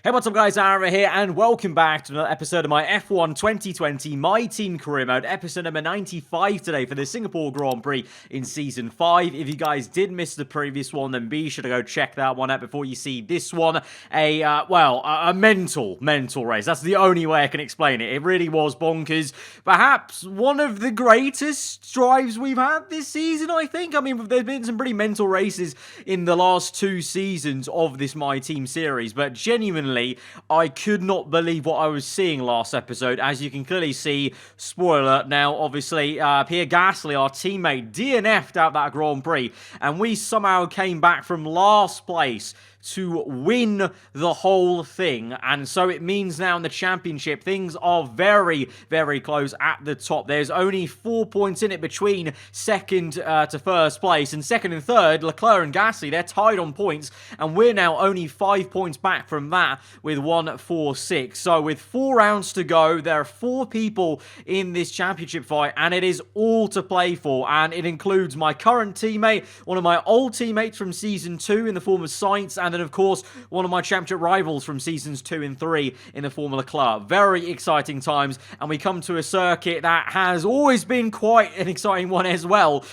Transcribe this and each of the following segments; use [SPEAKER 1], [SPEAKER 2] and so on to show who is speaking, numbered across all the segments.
[SPEAKER 1] Hey, what's up guys, aarava here, and welcome back to another episode of my F1 2020 My Team Career Mode, episode number 95 today for the Singapore Grand Prix in Season 5. If you guys did miss the previous one, then be sure to go check that one out before you see this one. A mental race. That's the only way I can explain it. It really was bonkers. Perhaps one of the greatest drives we've had this season, I think. I mean, there's been some pretty mental races in the last two seasons of this My Team series, but genuinely, I could not believe what I was seeing last episode. As you can clearly see, spoiler alert now, obviously, Pierre Gasly, our teammate, DNF'd out that Grand Prix, and we somehow came back from last place to win the whole thing. And so it means now in the championship, things are very, very close at the top. There's only 4 points in it between second to first place, and second and third, Leclerc and Gasly, they're tied on points, and we're now only 5 points back from that with 1-4-6. So with 4 rounds to go, there are 4 people in this championship fight, and it is all to play for. And it includes my current teammate, one of my old teammates from Season 2 in the form of Sainz, and then of course one of my championship rivals from Seasons 2 and 3 in the form of Leclerc. Very exciting times, and we come to a circuit that has always been quite an exciting one as well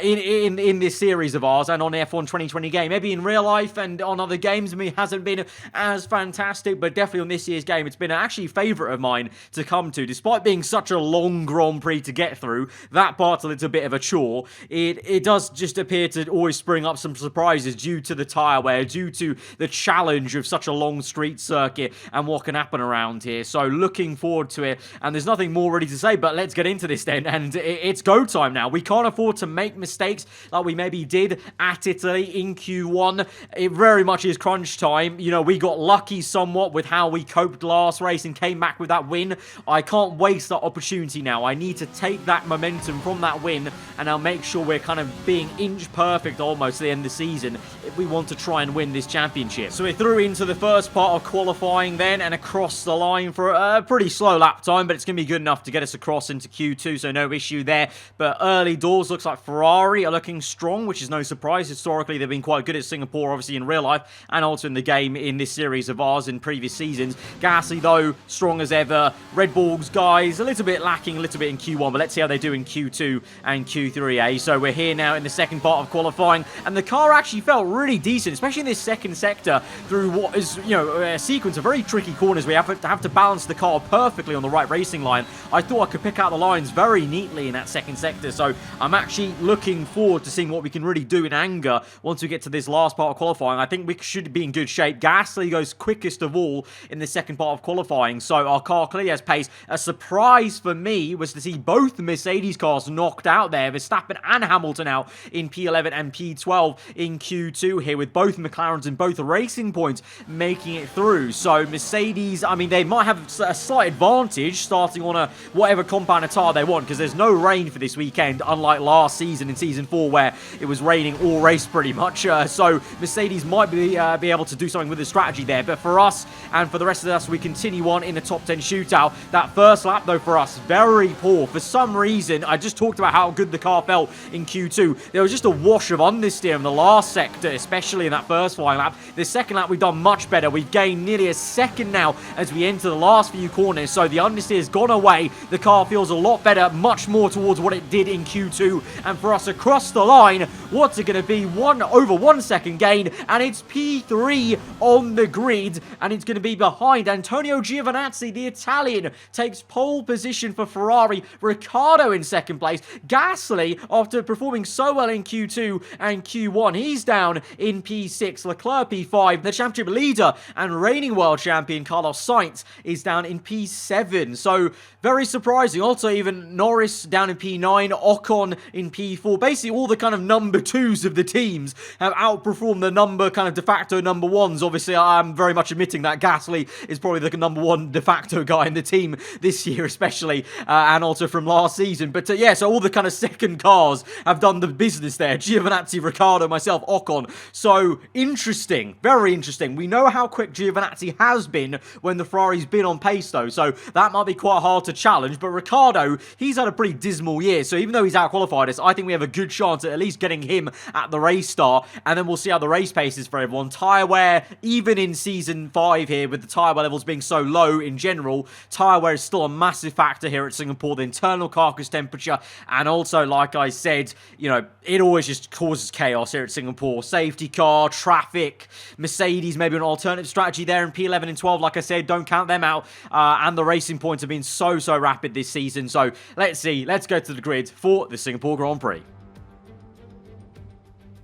[SPEAKER 1] in this series of ours and on the F1 2020 game. Maybe in real life and on other games, I mean, it hasn't been as fantastic, but definitely on this year's game, it's been actually a favourite of mine to come to. Despite being such a long Grand Prix to get through, that part's a little bit of a chore. It does just appear to always spring up some surprises due to the tyre wear, due to the challenge of such a long street circuit and what can happen around here. So looking forward to it, and there's nothing more ready to say, but let's get into this then, and it's go time now. We can't afford to make mistakes like we maybe did at Italy in Q1. It very much is crunch time. You know, we got lucky somewhat with how we coped last race and came back with that win. I can't waste that opportunity now. I need to take that momentum from that win, and I'll make sure we're kind of being inch perfect almost at the end of the season if we want to try and win this championship. So we're through into the first part of qualifying then, and across the line for a pretty slow lap time, but it's going to be good enough to get us across into Q2, so no issue there. But early doors, looks like Ferrari are looking strong, which is no surprise. Historically, they've been quite good at Singapore, obviously in real life, and also in the game in this series of ours in previous seasons. Gasly, though, strong as ever. Red Bull's guys, a little bit lacking, a little bit in Q1, but let's see how they do in Q2 and Q3, eh? So we're here now in the second part of qualifying, and the car actually felt really decent, especially in this second sector, through what is, you know, a sequence of very tricky corners. We have to balance the car perfectly on the right racing line. I thought I could pick out the lines very neatly in that second sector, so I'm actually looking forward to seeing what we can really do in anger once we get to this last part of qualifying. I think we should be in good shape. Gasly goes quickest of all in the second part of qualifying, so our car clearly has pace. A surprise for me was to see both the Mercedes cars knocked out there, Verstappen and Hamilton out in P11 and P12 in Q2 here, with both McLarens and both racing points making it through. So Mercedes, I mean, they might have a slight advantage starting on a whatever compound attire they want, because there's no rain for this weekend, unlike last season in Season 4 where it was raining all race pretty much. So Mercedes might be able to do something with the strategy there, but for us and for the rest of us, we continue on in the top 10 shootout. That first lap, though, for us, very poor. For some reason, I just talked about how good the car felt in Q2. There was just a wash of understeer in the last sector, especially in that first flying lap. The second lap, we've done much better. We've gained nearly a second now as we enter the last few corners, so the understeer has gone away. The car feels a lot better, much more towards what it did in Q2, and for us across the line, what's it going to be? Over 1 second gain, and it's P3 on the grid, and it's going to be behind Antonio Giovinazzi, the Italian, takes pole position for Ferrari. Ricciardo in second place. Gasly, after performing so well in Q2 and Q1, he's down in P6. Leclerc P5. The championship leader and reigning world champion Carlos Sainz is down in P7. So very surprising. Also, even Norris down in P9, Ocon in P4. Basically, all the kind of number 2s of the teams have outperformed the kind of de facto number 1s. Obviously, I'm very much admitting that Gasly is probably the number 1 de facto guy in the team this year, especially, and also from last season. But yeah, so all the kind of second cars have done the business there. Giovinazzi, Ricciardo, myself, Ocon. So interesting interesting. Very interesting. We know how quick Giovinazzi has been when the Ferrari's been on pace, though, so that might be quite hard to challenge. But Ricciardo, he's had a pretty dismal year, so even though he's out-qualified us, I think we have a good chance at least getting him at the race start, and then we'll see how the race pace is for everyone. Tyre wear, even in Season 5 here, with the tyre wear levels being so low in general, tyre wear is still a massive factor here at Singapore. The internal carcass temperature, and also, like I said, you know, it always just causes chaos here at Singapore. Safety car, traffic, Mercedes, maybe an alternative strategy there in P11 and 12. Like I said, don't count them out. And the racing points have been so rapid this season. So let's see. Let's go to the grid for the Singapore Grand Prix.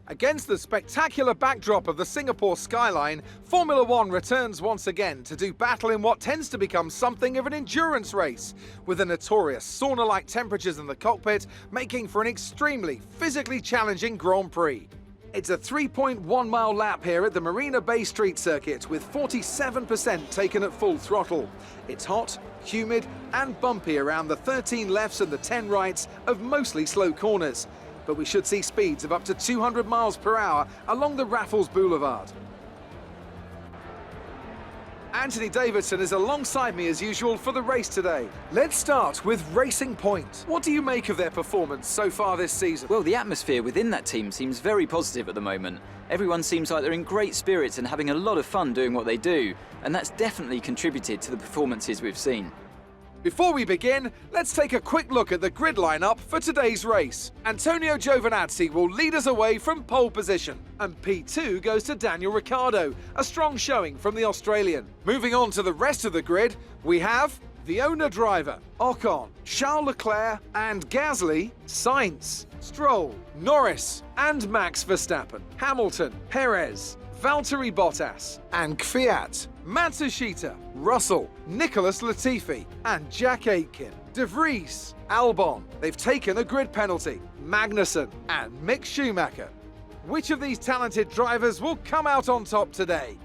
[SPEAKER 2] Against the spectacular backdrop of the Singapore skyline, Formula One returns once again to do battle in what tends to become something of an endurance race, with the notorious sauna-like temperatures in the cockpit making for an extremely physically challenging Grand Prix. It's a 3.1-mile lap here at the Marina Bay Street Circuit, with 47% taken at full throttle. It's hot, humid and bumpy around the 13 lefts and the 10 rights of mostly slow corners, but we should see speeds of up to 200 miles per hour along the Raffles Boulevard. Anthony Davidson is alongside me as usual for the race today. Let's start with Racing Point. What do you make of their performance so far this season?
[SPEAKER 3] Well, the atmosphere within that team seems very positive at the moment. Everyone seems like they're in great spirits and having a lot of fun doing what they do, and that's definitely contributed to the performances we've seen.
[SPEAKER 2] Before we begin, let's take a quick look at the grid lineup for today's race. Antonio Giovinazzi will lead us away from pole position, and P2 goes to Daniel Ricciardo, a strong showing from the Australian. Moving on to the rest of the grid, we have the owner-driver, Ocon, Charles Leclerc and Gasly, Sainz, Stroll, Norris and Max Verstappen, Hamilton, Perez, Valtteri Bottas and Kvyat, Matsushita, Russell, Nicholas Latifi and Jack Aitken, De Vries, Albon. They've taken a grid penalty, Magnussen and Mick Schumacher. Which of these talented drivers will come out on top today?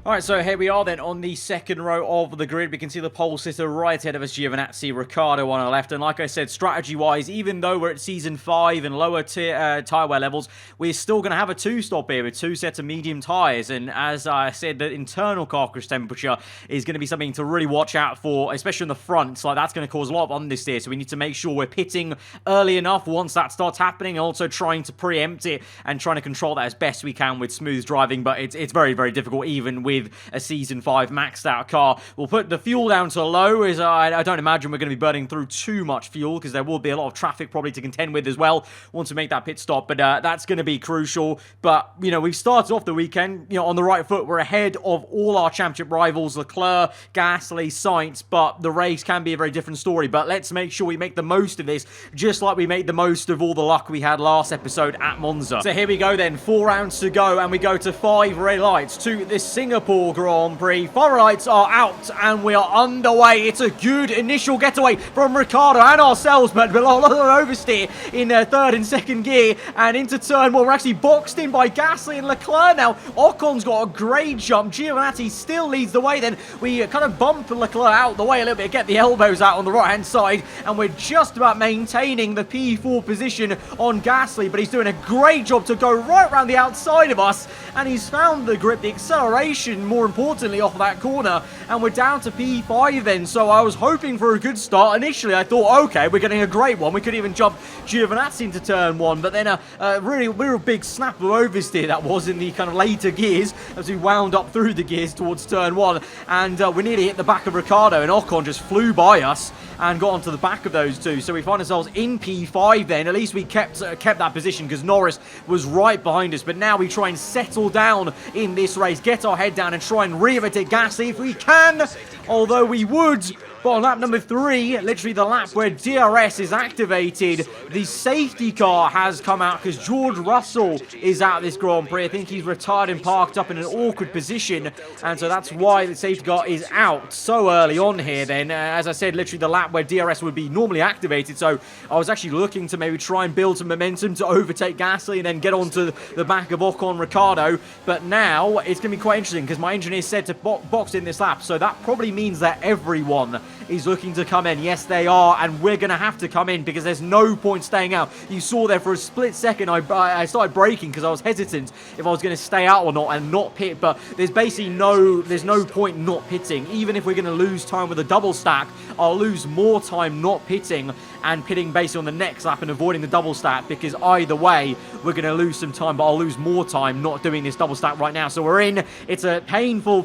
[SPEAKER 1] Alright, so here we are then on the second row of the grid. We can see the pole sitter right ahead of us, Giovinazzi, Ricciardo on our left. And like I said, strategy-wise, even though we're at Season 5 and lower tier tyre wear levels, we're still going to have a two-stop here with two sets of medium tyres. And as I said, the internal carcass temperature is going to be something to really watch out for, especially in the front. So that's going to cause a lot of understeer. here. So we need to make sure we're pitting early enough once that starts happening, and also trying to preempt it and trying to control that as best we can with smooth driving. But it's very difficult, even with a Season 5 maxed out car. We'll put the fuel down to low, as I don't imagine we're going to be burning through too much fuel, because there will be a lot of traffic probably to contend with as well once we make that pit stop. But that's going to be crucial. But, you know, we've started off the weekend, you know, on the right foot. We're ahead of all our championship rivals, Leclerc, Gasly, Sainz, but the race can be a very different story. But let's make sure we make the most of this, just like we made the most of all the luck we had last episode at Monza. So here we go then, 4 rounds to go, and we go to 5 red lights to the Singapore Grand Prix. 5 red lights are out, and we are underway. It's a good initial getaway from Ricciardo and ourselves, but a lot of oversteer in third and second gear, and into turn 1. We're actually boxed in by Gasly and Leclerc now. Ocon's got a great jump. Giovinazzi still leads the way then. We kind of bump Leclerc out the way a little bit, get the elbows out on the right-hand side, and we're just about maintaining the P4 position on Gasly, but he's doing a great job to go right around the outside of us, and he's found the grip, the acceleration, more importantly, off of that corner, and we're down to P5 then. So I was hoping for a good start. Initially, I thought, okay, we're getting a great one. We could even jump Giovinazzi into turn 1, but then a really big snap of oversteer that was in the kind of later gears as we wound up through the gears towards turn 1, and we nearly hit the back of Ricciardo, and Ocon just flew by us and got onto the back of those two. So we find ourselves in P5 then. At least we kept that position, because Norris was right behind us. But now we try and settle down in this race, get our head down and try and re-overtake Gasly if we can. Although we would, but on lap number 3, literally the lap where DRS is activated, the safety car has come out, because George Russell is out of this Grand Prix. I think he's retired and parked up in an awkward position, and so that's why the safety car is out so early on here then. As I said, literally the lap where DRS would be normally activated, so I was actually looking to maybe try and build some momentum to overtake Gasly and then get onto the back of Ocon Ricciardo. But now it's going to be quite interesting, because my engineer said to box in this lap, so that probably means that everyone is looking to come in. Yes, they are, and we're going to have to come in because there's no point staying out. You saw there for a split second, I started braking because I was hesitant if I was going to stay out or not and not pit, but there's basically no point not pitting. Even if we're going to lose time with a double stack, I'll lose more time not pitting and pitting basically on the next lap and avoiding the double stack, because either way, we're going to lose some time, but I'll lose more time not doing this double stack right now. So we're in. It's a painful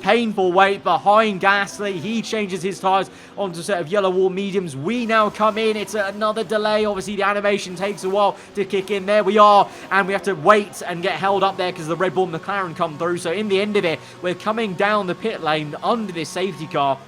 [SPEAKER 1] wait behind Gasly. He changes his tyres onto a set of yellow wall mediums. We now come in. It's another delay. Obviously, the animation takes a while to kick in. There we are, and we have to wait and get held up there because the Red Bull and McLaren come through. So in the end of it, we're coming down the pit lane under this safety car,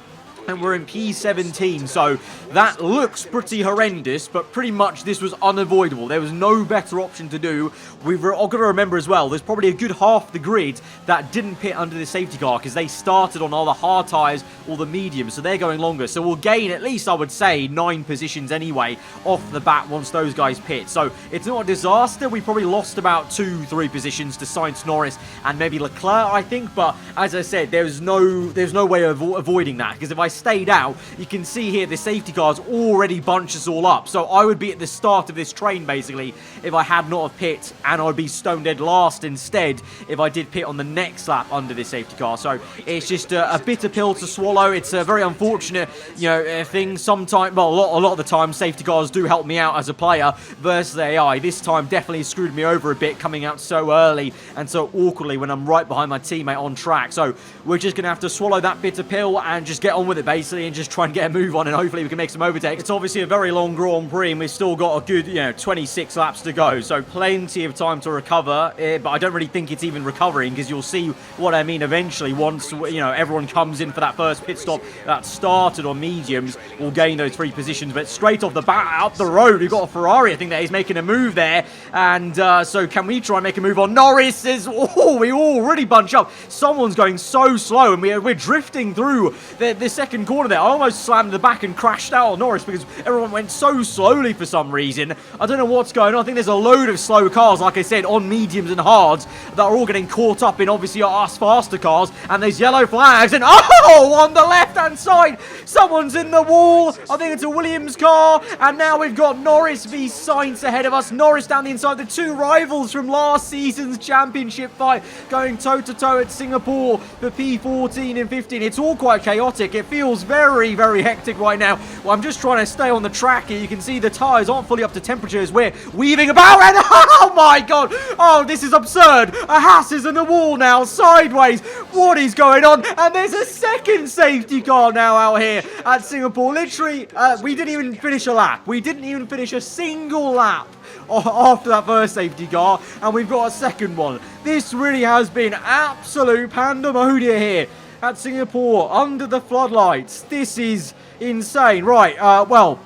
[SPEAKER 1] and we're in P17, so that looks pretty horrendous, but pretty much this was unavoidable. There was no better option to do. I've got to remember as well, there's probably a good half the grid that didn't pit under the safety car because they started on all the hard tyres or the mediums, so they're going longer. So we'll gain at least, I would say, 9 positions anyway off the bat once those guys pit. So it's not a disaster. We probably lost about 2-3 positions to Sainz, Norris, and maybe Leclerc, I think. But as I said, there's no way of avoiding that, because if I stayed out, you can see here the safety cars already bunch us all up. So I would be at the start of this train basically if I had not have pit, and I'd be stone dead last instead if I did pit on the next lap under this safety car. So it's just a bitter pill to swallow. It's a very unfortunate, thing. Sometimes, well, a lot of the time, safety cars do help me out as a player versus AI. This time definitely screwed me over a bit, coming out so early and so awkwardly when I'm right behind my teammate on track. So we're just gonna have to swallow that bitter pill and just get on with it basically, and just try and get a move on, and hopefully we can make some overtakes. It's obviously a very long Grand Prix, and we've still got a good, 26 laps to go, so plenty of time to recover, but I don't really think it's even recovering, because you'll see what I mean eventually once, everyone comes in for that first pit stop that started on mediums. We'll gain those 3 positions, but straight off the bat, up the road, we've got a Ferrari, I think, that is making a move there, and so can we try and make a move on Norris? We already bunch up. Someone's going so slow, and we're drifting through the second corner there. I almost slammed the back and crashed out on Norris because everyone went so slowly for some reason. I don't know what's going on. I think there's a load of slow cars, like I said, on mediums and hards that are all getting caught up in, obviously, us faster cars, and there's yellow flags, and on the left-hand side, someone's in the wall. I think it's a Williams car, and now we've got Norris v Sainz ahead of us. Norris down the inside, the 2 rivals from last season's championship fight, going toe-to-toe at Singapore for P14 and 15. It's all quite chaotic. It feels very, very hectic right now. Well, I'm just trying to stay on the track here. You can see the tyres aren't fully up to temperature as we're weaving about, and oh my god! Oh, this is absurd! A Haas is in the wall now, sideways. What is going on? And there's a second safety car now out here at Singapore. Literally, we didn't even finish a lap. We didn't even finish a single lap after that first safety car, and we've got a second one. This really has been absolute pandemonium here at Singapore under the floodlights. This is insane. Right, well,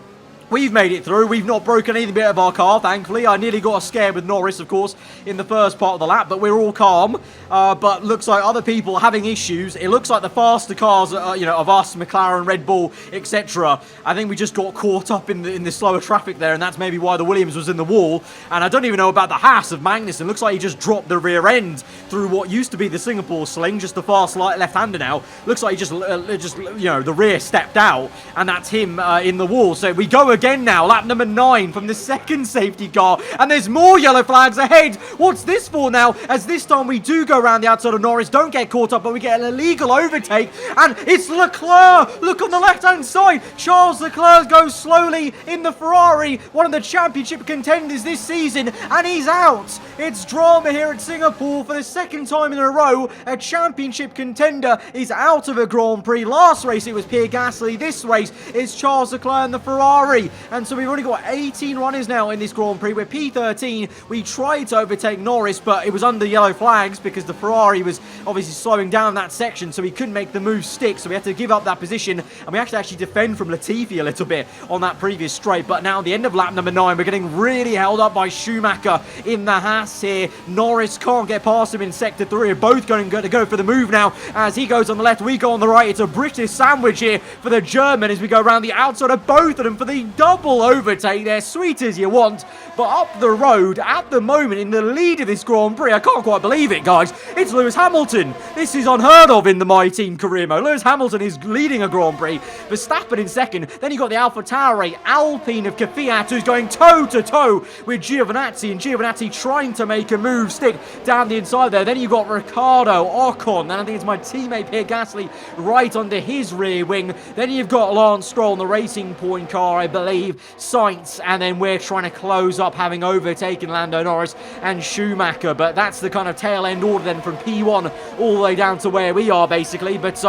[SPEAKER 1] we've made it through. We've not broken any bit of our car, thankfully. I nearly got scared with Norris, of course, in the first part of the lap, but we're all calm. But looks like other people are having issues. It looks like the faster cars, of us, McLaren, Red Bull, etc. I think we just got caught up in the slower traffic there, and that's maybe why the Williams was in the wall. And I don't even know about the Haas of Magnussen. Looks like he just dropped the rear end through what used to be the Singapore sling, just the fast left-hander now. Looks like he just the rear stepped out, and that's him in the wall. So we go again now, lap number 9 from the second safety car, and there's more yellow flags ahead. What's this for now? As this time we do go around the outside of Norris, don't get caught up, but we get an illegal overtake, and it's Leclerc. Look on the left-hand side. Charles Leclerc goes slowly in the Ferrari, one of the championship contenders this season, and he's out. It's drama here at Singapore for the second time in a row. A championship contender is out of a Grand Prix. Last race it was Pierre Gasly. This race is Charles Leclerc and the Ferrari. And so we've only got 18 runners now in this Grand Prix. We're P13. We tried to overtake Norris, but it was under yellow flags because the Ferrari was obviously slowing down that section, so we couldn't make the move stick. So we had to give up that position, and we actually defend from Latifi a little bit on that previous straight. But now at the end of lap number 9, we're getting really held up by Schumacher in the Haas here. Norris can't get past him in sector 3. We're both going to go for the move now. As he goes on the left, we go on the right. It's a British sandwich here for the German as we go around the outside of both of them for the double overtake there, sweet as you want. But up the road, at the moment, in the lead of this Grand Prix, I can't quite believe it, guys. It's Lewis Hamilton. This is unheard of in the My Team career mode. Lewis Hamilton is leading a Grand Prix. Verstappen in second. Then you got the AlphaTauri Alpine of Kvyat, who's going toe-to-toe with Giovinazzi. And Giovinazzi trying to make a move, stick down the inside there. Then you got Ricciardo, Ocon, and I think it's my teammate Pierre Gasly right under his rear wing. Then you've got Lance Stroll in the Racing Point car, I believe, Sainz, and then we're trying to close up, having overtaken Lando Norris and Schumacher. But that's the kind of tail end order then from P1 all the way down to where we are, basically. But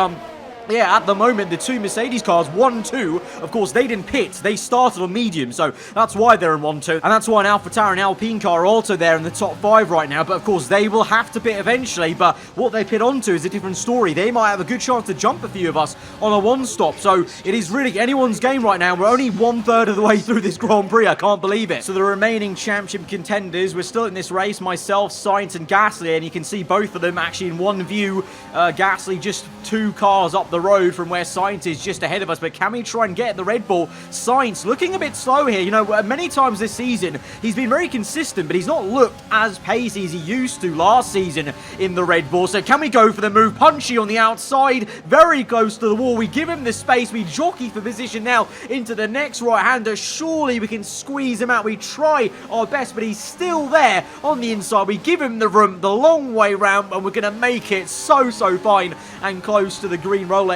[SPEAKER 1] yeah, at the moment, the two Mercedes cars, 1-2, of course, they didn't pit. They started on medium, so that's why they're in 1-2. And that's why an AlphaTauri and Alpine car are also there in the top 5 right now. But, of course, they will have to pit eventually. But what they pit onto is a different story. They might have a good chance to jump a few of us on a one-stop. So it is really anyone's game right now. We're only 1/3 of the way through this Grand Prix. I can't believe it. So the remaining championship contenders, we're still in this race. Myself, Sainz, and Gasly. And you can see both of them actually in one view. Gasly just 2 cars up the road from where Sainz is just ahead of us. But can we try and get the Red Bull? Sainz looking a bit slow here. You know, many times this season he's been very consistent, but he's not looked as pacey as he used to last season in the Red Bull. So can we go for the move? Punchy on the outside, very close to the wall. We give him the space. We jockey for position now into the next right-hander. Surely we can squeeze him out. We try our best, but he's still there on the inside. We give him the room, the long way round, and we're going to make it so fine and close to the green Rolex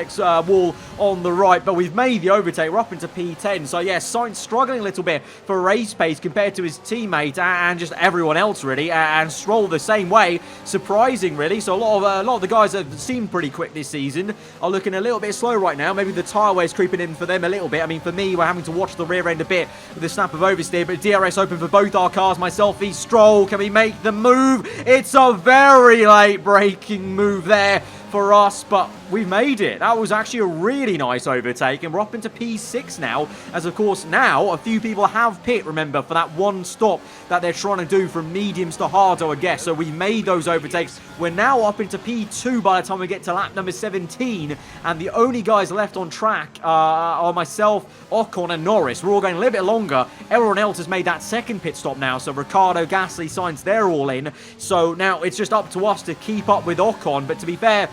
[SPEAKER 1] wall on the right. But we've made the overtake. We're up into P10. So yeah, Sainz struggling a little bit for race pace compared to his teammate and just everyone else really. And Stroll the same way. Surprising really. So a lot of the guys that have seemed pretty quick this season are looking a little bit slow right now. Maybe the tyre wear's creeping in for them a little bit. I mean, for me, we're having to watch the rear end a bit with the snap of oversteer. But DRS open for both our cars. Myself, v Stroll. Can we make the move? It's a very late braking move there for us, but we made it. That was actually a really nice overtake, and we're up into P6 now, as of course now a few people have pit, remember, for that one stop that they're trying to do from mediums to harder, I guess. So we made those overtakes. We're now up into P2 by the time we get to lap number 17, and the only guys left on track are myself, Ocon, and Norris. We're all going a little bit longer. Everyone else has made that second pit stop now, so Ricciardo, Gasly, Sainz, they're all in. So now it's just up to us to keep up with Ocon, but to be fair,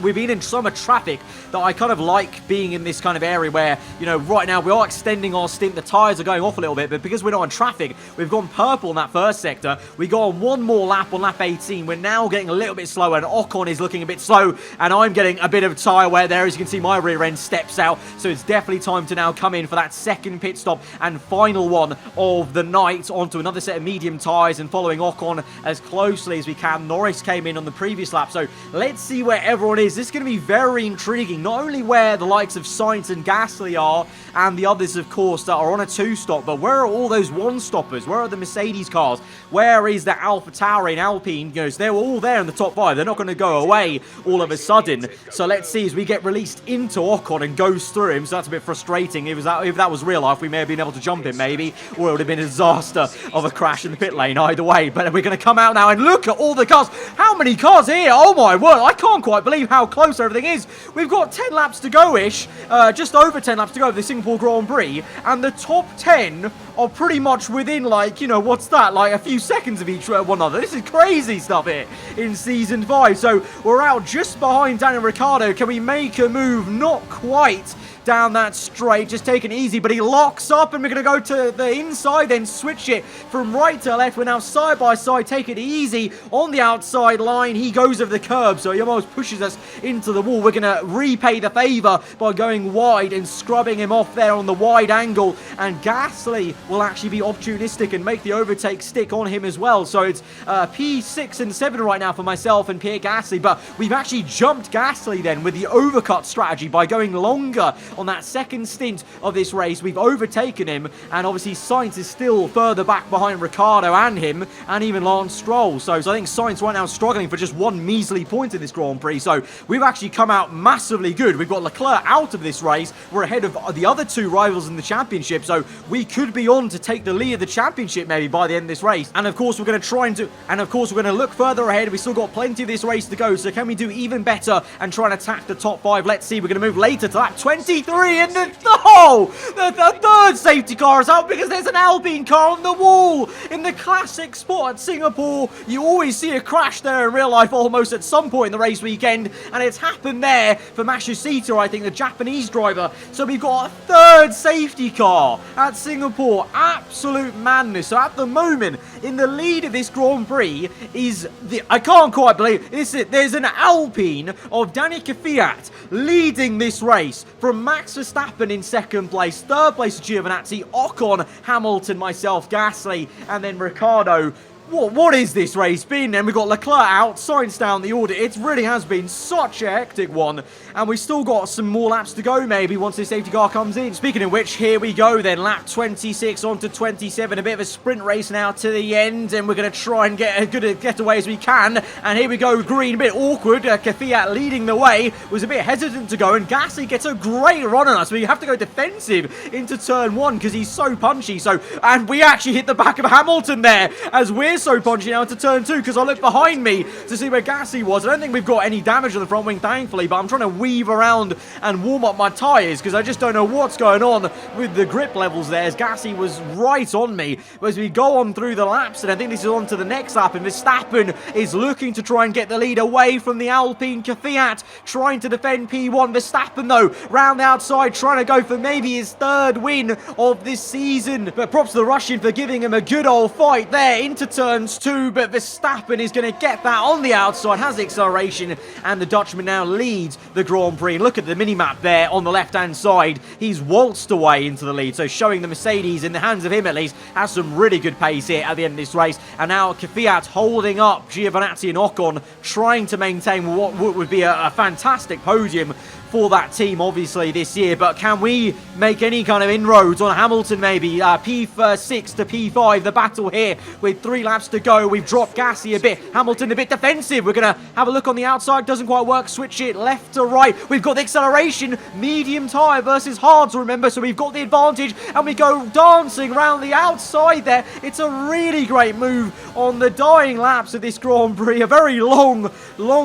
[SPEAKER 1] we've been in so much traffic that I kind of like being in this kind of area where, you know, right now we are extending our stint. The tyres are going off a little bit, but because we're not in traffic, we've gone purple in that first sector. We go on one more lap on lap 18. We're now getting a little bit slower, and Ocon is looking a bit slow, and I'm getting a bit of tyre wear there. As you can see, my rear end steps out, so it's definitely time to now come in for that second pit stop and final one of the night onto another set of medium tyres and following Ocon as closely as we can. Norris came in on the previous lap, so let's see where everyone is. This is going to be very intriguing, not only where the likes of Sainz and Gasly are, and the others, of course, that are on a 2-stop, but where are all those 1-stoppers? Where are the Mercedes cars? Where is the AlphaTauri and Alpine? You know, so they're all there in the top 5. They're not going to go away all of a sudden. So let's see as we get released into Ocon and goes through him. So that's a bit frustrating. If that was real life, we may have been able to jump him, maybe, or it would have been a disaster of a crash in the pit lane either way. But we're going to come out now and look at all the cars. How many cars here? Oh my word, I can't quite believe how close everything is. We've got 10 laps to go-ish, just over 10 laps to go for the Singapore Grand Prix, and the top 10 are pretty much within, like, you know, what's that, like a few seconds of each one another. This is crazy stuff here in Season 5. So we're out just behind Daniel Ricciardo. Can we make a move? Not quite down that straight, just taking it easy, but he locks up, and we're going to go to the inside, then switch it from right to left. We're now side by side, take it easy on the outside line. He goes over the curb, so he almost pushes us into the wall. We're going to repay the favour by going wide and scrubbing him off there on the wide angle, and Gasly will actually be opportunistic and make the overtake stick on him as well. So it's P6 and 7 right now for myself and Pierre Gasly, but we've actually jumped Gasly then with the overcut strategy by going longer on that second stint of this race. We've overtaken him, and obviously Sainz is still further back behind Ricciardo and him, and even Lance Stroll. So I think Sainz right now is struggling for just one measly point in this Grand Prix. So we've actually come out massively good. We've got Leclerc out of this race. We're ahead of the other 2 rivals in the championship, so we could be on on to take the lead of the championship maybe by the end of this race. And of course, we're going to look further ahead. We've still got plenty of this race to go. So can we do even better and try and attack the top 5? Let's see. We're going to move later to lap 23. And the third safety car is out because there's an Alpine car on the wall. In the classic spot at Singapore, you always see a crash there in real life almost at some point in the race weekend. And it's happened there for Matsushita, I think, the Japanese driver. So we've got a third safety car at Singapore. Absolute madness. So at the moment, in the lead of this Grand Prix is I can't quite believe this. There's an Alpine of Dani Kvyat leading this race from Max Verstappen in second place, third place Giovinazzi, Ocon, Hamilton, myself, Gasly, and then Ricciardo. What is this race been? And we've got Leclerc out, Sainz down the order. It really has been such a hectic one. And we've still got some more laps to go maybe once this safety car comes in. Speaking of which, here we go then. Lap 26 on to 27. A bit of a sprint race now to the end. And we're going to try and get as good a getaway as we can. And here we go, green, a bit awkward. Kvyat leading the way. Was a bit hesitant to go. And Gasly gets a great run on us. We have to go defensive into turn 1 because he's so punchy. And we actually hit the back of Hamilton there as we're so punchy now into turn 2 because I looked behind me to see where Gasly was. I don't think we've got any damage on the front wing, thankfully, but I'm trying to weave around and warm up my tyres because I just don't know what's going on with the grip levels there as Gasly was right on me. But as we go on through the laps, and I think this is on to the next lap, and Verstappen is looking to try and get the lead away from the Alpine. Kvyat trying to defend P1. Verstappen, though, round the outside, trying to go for maybe his third win of this season. But props to the Russian for giving him a good old fight there into turns 2, but Verstappen is going to get that on the outside, has the acceleration, and the Dutchman now leads the Grand Prix. Look at the mini-map there on the left-hand side. He's waltzed away into the lead, so showing the Mercedes, in the hands of him at least, has some really good pace here at the end of this race. And now Kvyat holding up Giovinazzi and Ocon, trying to maintain what would be a fantastic podium for that team, obviously, this year. But can we make any kind of inroads on Hamilton, maybe? P6 to P5, the battle here with 3 laps to go. We've dropped Gasly a bit. Hamilton a bit defensive. We're going to have a look on the outside. Doesn't quite work. Switch it left to right. We've got the acceleration. Medium tyre versus hards, remember. So we've got the advantage. And we go dancing around the outside there. It's a really great move on the dying laps of this Grand Prix. A very long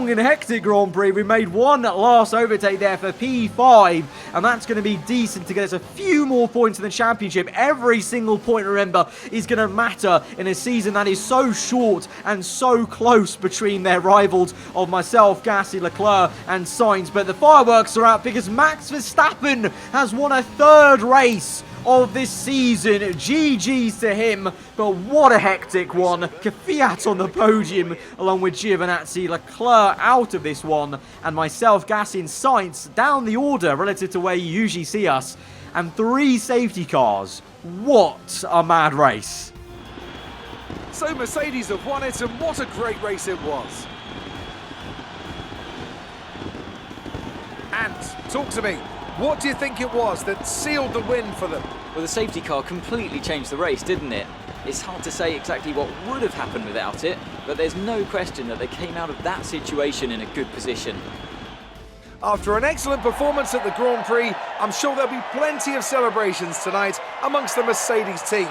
[SPEAKER 1] and hectic Grand Prix. We made one last overtake there for P5, and that's going to be decent to get us a few more points in the championship. Every single point, remember, is going to matter in a season that is so short and so close between their rivals of myself, Gasly, Leclerc, and Sainz. But the fireworks are out because Max Verstappen has won a third race of this season. GG's to him, but what a hectic one. Kvyat on the podium along with Giovinazzi, Leclerc out of this one, and myself, Gasly, and Sainz down the order relative to where you usually see us, and 3 safety cars. What a mad race.
[SPEAKER 2] So Mercedes have won it, and what a great race it was. And talk to me. What do you think it was that sealed the win for them?
[SPEAKER 3] Well, the safety car completely changed the race, didn't it? It's hard to say exactly what would have happened without it, but there's no question that they came out of that situation in a good position.
[SPEAKER 2] After an excellent performance at the Grand Prix, I'm sure there'll be plenty of celebrations tonight amongst the Mercedes team.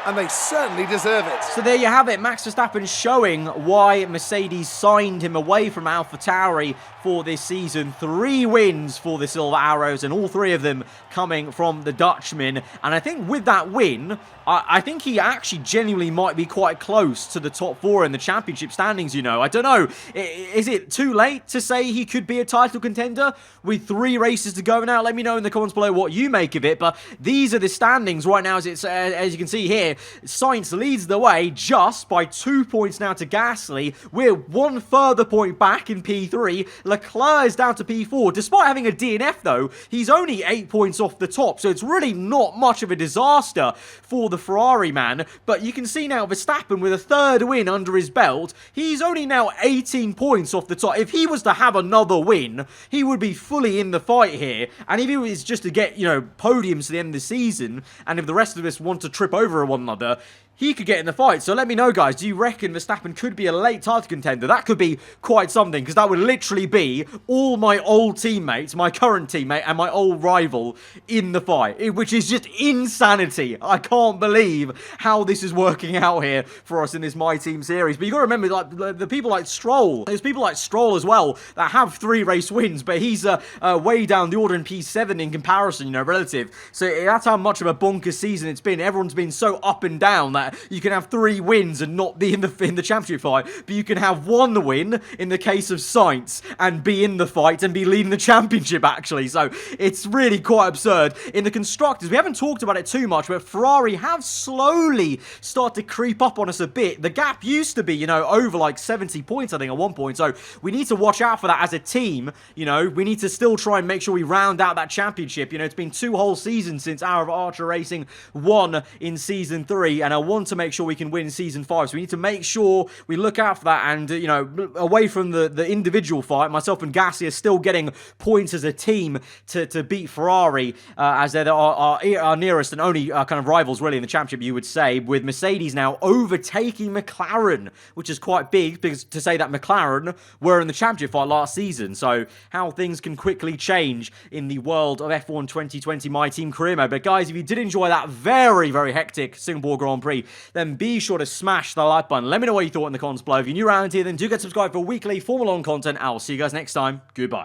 [SPEAKER 2] And they certainly deserve it.
[SPEAKER 1] So there you have it, Max Verstappen showing why Mercedes signed him away from AlphaTauri for this season. 3 wins for the Silver Arrows, and all 3 of them coming from the Dutchman. And I think with that win, I think he actually genuinely might be quite close to the top 4 in the championship standings, you know. I don't know. Is it too late to say he could be a title contender with 3 races to go now? Let me know in the comments below what you make of it. But these are the standings right now, as you can see here. Sainz leads the way just by 2 points now to Gasly. We're 1 further point back in P3. Leclerc is down to P4. Despite having a DNF, though, he's only 8 points off the top. So it's really not much of a disaster for the Ferrari man. But you can see now Verstappen with a 3rd win under his belt. He's only now 18 points off the top. If he was to have another win, he would be fully in the fight here. And if he was just to get, you know, podiums to the end of the season, and if the rest of us want to trip over one another, he could get in the fight. So let me know, guys, do you reckon Verstappen could be a late title contender? That could be quite something, because that would literally be all my old teammates, my current teammate, and my old rival in the fight, which is just insanity. I can't believe how this is working out here for us in this My Team series. But you got to remember, like, the people like Stroll, there's people like Stroll as well that have 3 race wins, but he's way down the order in P7 in comparison, you know, relative. So that's how much of a bonkers season it's been. Everyone's been so up and down that you can have 3 wins and not be in the championship fight, but you can have 1 win in the case of Sainz and be in the fight and be leading the championship, actually. So it's really quite absurd. In the constructors, we haven't talked about it too much, but Ferrari have slowly started to creep up on us a bit. The gap used to be, you know, over like 70 points, I think, at one point. So we need to watch out for that as a team. You know, we need to still try and make sure we round out that championship. You know, it's been 2 whole seasons since Aarava Archer Racing won in Season 3, and I want to make sure we can win Season 5. So we need to make sure we look out for that, and, you know, away from the individual fight, myself and Gasly are still getting points as a team to beat Ferrari, as they're our nearest and only kind of rivals, really, in the championship, you would say, with Mercedes now overtaking McLaren, which is quite big, because to say that McLaren were in the championship fight last season. So how things can quickly change in the world of F1 2020 My Team career mode. But guys, if you did enjoy that very, very hectic Singapore Grand Prix, then be sure to smash the like button. Let me know what you thought in the comments below. If you're new around here, then do get subscribed for weekly Formula 1 content. I'll see you guys next time. Goodbye.